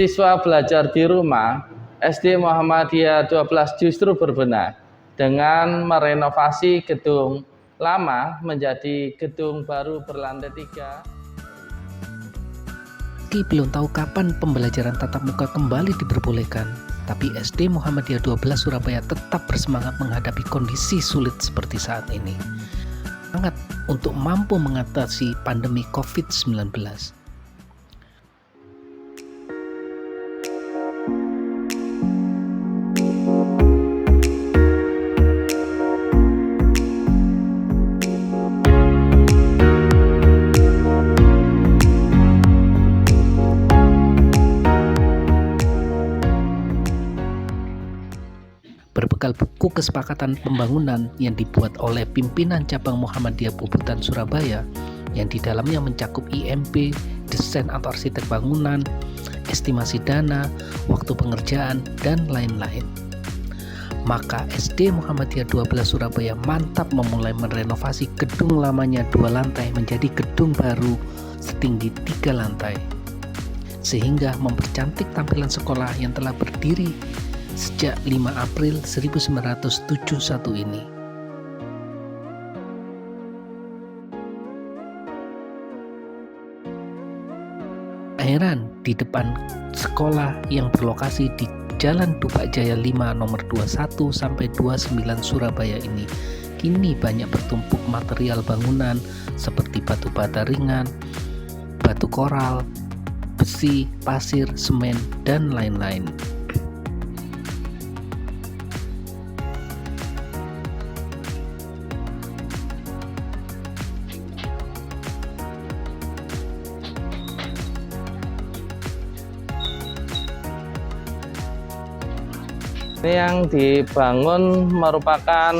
siswa belajar di rumah, SD Muhammadiyah 12 justru berbenah dengan merenovasi gedung lama menjadi gedung baru berlantai 3. Meski belum tahu kapan pembelajaran tatap muka kembali diperbolehkan, tapi SD Muhammadiyah 12 Surabaya tetap bersemangat menghadapi kondisi sulit seperti saat ini. Semangat untuk mampu mengatasi pandemi COVID-19. Berbekal buku kesepakatan pembangunan yang dibuat oleh pimpinan cabang Muhammadiyah Bubutan Surabaya yang di dalamnya mencakup IMB, desain atau arsitek bangunan, estimasi dana, waktu pengerjaan, dan lain-lain. Maka SD Muhammadiyah 12 Surabaya mantap memulai merenovasi gedung lamanya 2 lantai menjadi gedung baru setinggi 3 lantai, sehingga mempercantik tampilan sekolah yang telah berdiri sejak 5 April 1971 ini. Heran di depan sekolah yang berlokasi di Jalan Dupak Jaya 5 nomor 21 sampai 29 Surabaya ini kini banyak bertumpuk material bangunan seperti batu bata ringan, batu koral, besi, pasir, semen, dan lain-lain. Ini yang dibangun merupakan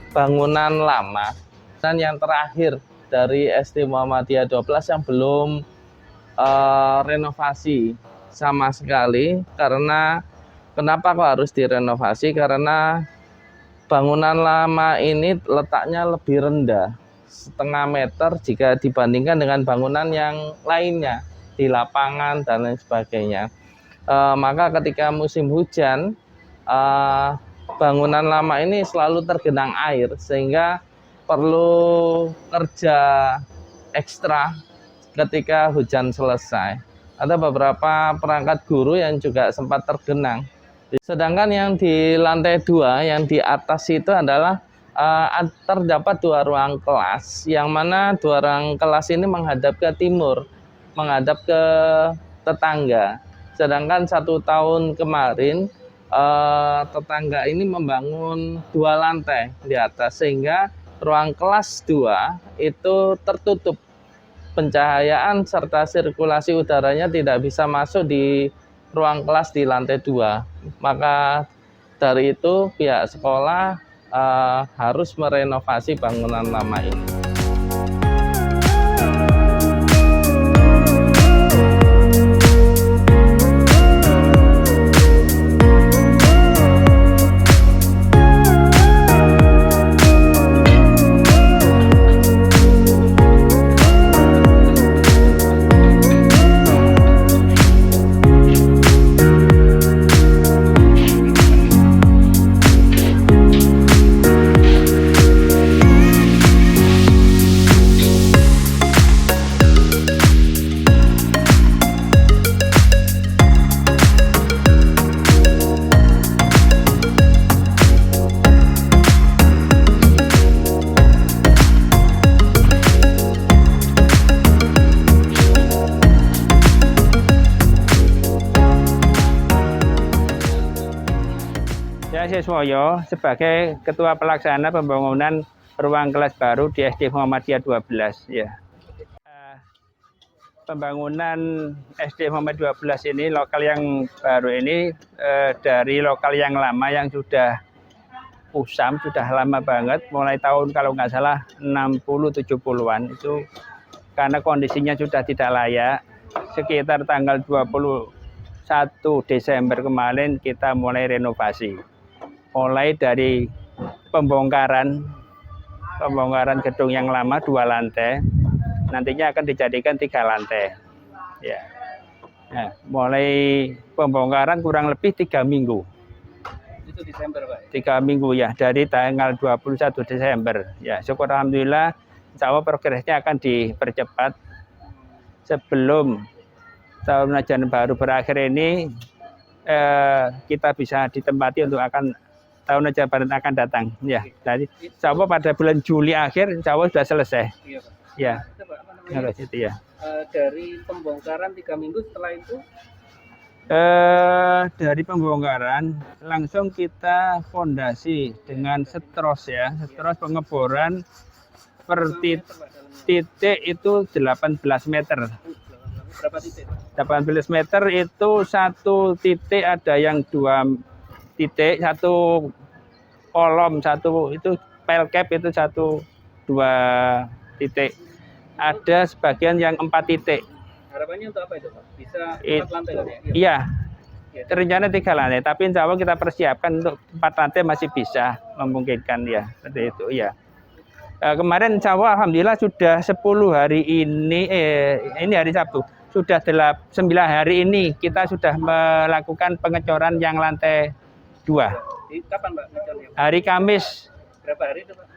bangunan lama dan yang terakhir dari SD Muhammadiyah 12 yang belum renovasi sama sekali. Karena kenapa kok harus direnovasi? Karena bangunan lama ini letaknya lebih rendah, setengah meter jika dibandingkan dengan bangunan yang lainnya di lapangan dan lain sebagainya. Maka ketika musim hujan, bangunan lama ini selalu tergenang air sehingga perlu kerja ekstra ketika hujan selesai. Ada beberapa perangkat guru yang juga sempat tergenang. Sedangkan yang di lantai 2 yang di atas itu adalah terdapat 2 ruang kelas, yang mana 2 ruang kelas ini menghadap ke timur, menghadap ke tetangga. Sedangkan 1 tahun kemarin tetangga ini membangun 2 lantai di atas sehingga ruang kelas 2 itu tertutup, pencahayaan serta sirkulasi udaranya tidak bisa masuk di ruang kelas di lantai 2. Maka dari itu pihak sekolah harus merenovasi bangunan lama ini. Saya Siswoyo sebagai Ketua Pelaksana Pembangunan Ruang Kelas Baru di SD Muhammadiyah 12. Ya. Pembangunan SD Muhammadiyah 12 ini, lokal yang baru ini dari lokal yang lama yang sudah usam, sudah lama banget, mulai tahun kalau nggak salah 60-70-an itu, karena kondisinya sudah tidak layak. Sekitar tanggal 21 Desember kemarin kita mulai renovasi. Mulai dari pembongkaran gedung yang lama 2 lantai, nantinya akan dijadikan 3 lantai. Ya. Nah, mulai pembongkaran kurang lebih 3 minggu. Itu Desember, Pak. 3 minggu ya, dari tanggal 21 Desember. Ya, syukur alhamdulillah, insya Allah progresnya akan dipercepat sebelum tahun ajaran baru berakhir ini. Kita bisa ditempati untuk tahun ajaran baru akan datang. Ya, jadi insya Allah pada bulan Juli akhir, insya Allah sudah selesai. Iya, Pak. Ya, Itu, Pak, apa namanya? harus itu ya. Dari pembongkaran 3 minggu setelah itu Dari pembongkaran langsung kita fondasi dengan setros ya, setros pengeboran per titik itu 18 meter. berapa titik, Pak? 18 meter itu satu titik, ada yang 2 titik, satu kolom, satu itu pel cap itu 2 titik. Ada sebagian yang 4 titik. Harapannya untuk apa itu, Pak? Bisa 4 lantai kan ya? Iya. Terencana 3 lantai, tapi insya Allah kita persiapkan untuk 4 lantai masih bisa memungkinkan ya, seperti itu ya. Kemarin insya Allah alhamdulillah sudah 10 hari ini, ini hari Sabtu, sudah 9 hari ini kita sudah melakukan pengecoran yang lantai 2. Kapan, Pak, ngecornya? Hari Kamis. Berapa hari itu, Pak?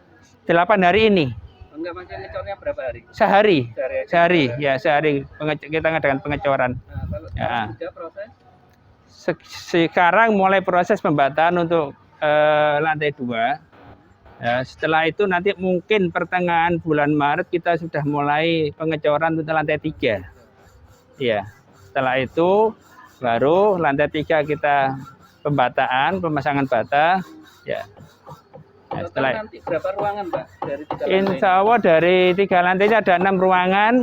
8 hari ini. Enggak, maksudnya ngecornya berapa hari? Sehari. Sehari aja. Ya sehari kita ngadakan pengecoran. Nah, kalau Ya. sudah proses Sekarang mulai proses pembataan untuk lantai 2. Ya, setelah itu nanti mungkin pertengahan bulan Maret kita sudah mulai pengecoran untuk lantai 3. Ya, setelah itu baru lantai 3 kita pembataan, pemasangan bata. Ya. Ya, setelah nanti berapa ruangan, Pak? Dari 3 lantai? insya Allah dari 3 lantai ada 6 ruangan,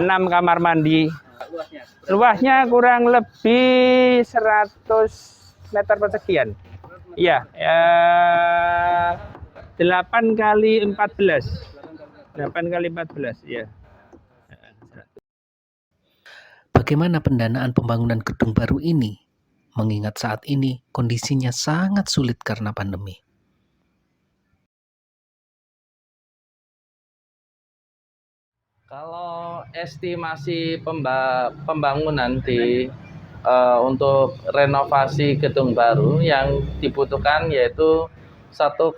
6 kamar mandi. Luasnya? Luasnya kurang lebih 100 meter persegian. Iya, 8 kali 14. 8 kali 14, ya. Bagaimana pendanaan pembangunan gedung baru ini? Mengingat saat ini kondisinya sangat sulit karena pandemi. Kalau estimasi pembangunan untuk renovasi gedung baru yang dibutuhkan yaitu 1,4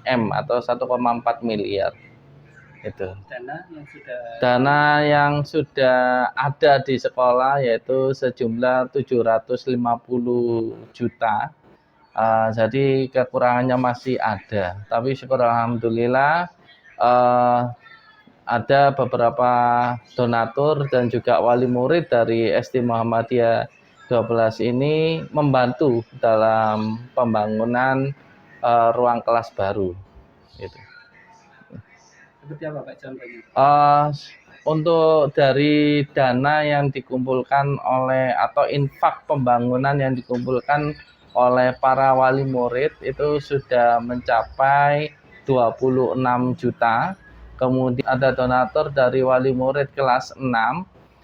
M atau 1,4 miliar. Itu. Dana yang sudah ada di sekolah yaitu sejumlah 750 juta. Jadi kekurangannya masih ada. Tapi syukur alhamdulillah ada beberapa donatur dan juga wali murid dari SD Muhammadiyah 12 ini membantu dalam pembangunan ruang kelas baru. Gitu. Seperti apa, Pak, contohnya? Untuk dari dana yang dikumpulkan atau infak pembangunan yang dikumpulkan oleh para wali murid itu sudah mencapai 26 juta. Kemudian ada donatur dari wali murid kelas 6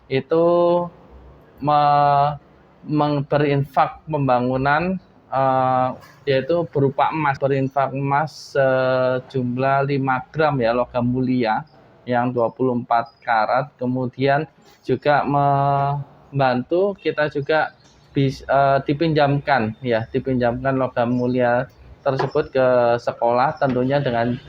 itu berinfak pembangunan yaitu berupa emas, berinfak emas sejumlah 5 gram ya, logam mulia yang 24 karat. Kemudian juga membantu kita juga dipinjamkan logam mulia tersebut ke sekolah, tentunya dengan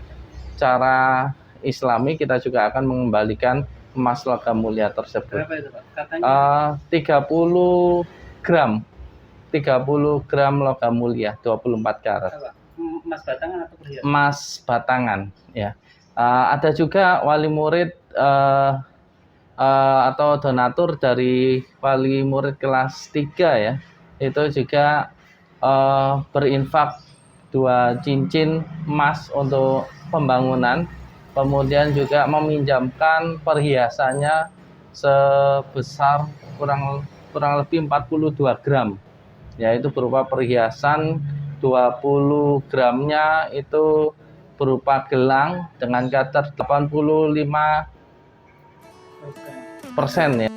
cara Islami. Kita juga akan mengembalikan emas logam mulia tersebut. Berapa itu, Pak? Katanya 30 gram logam mulia 24 karat. emas batangan atau perhiasan? Emas batangan ya. Ada juga wali murid atau donatur dari wali murid kelas 3 ya. Itu juga berinfak 2 cincin emas untuk pembangunan. Kemudian juga meminjamkan perhiasannya sebesar kurang lebih 42 gram. Yaitu berupa perhiasan 20 gramnya itu berupa gelang dengan kadar 85% ya.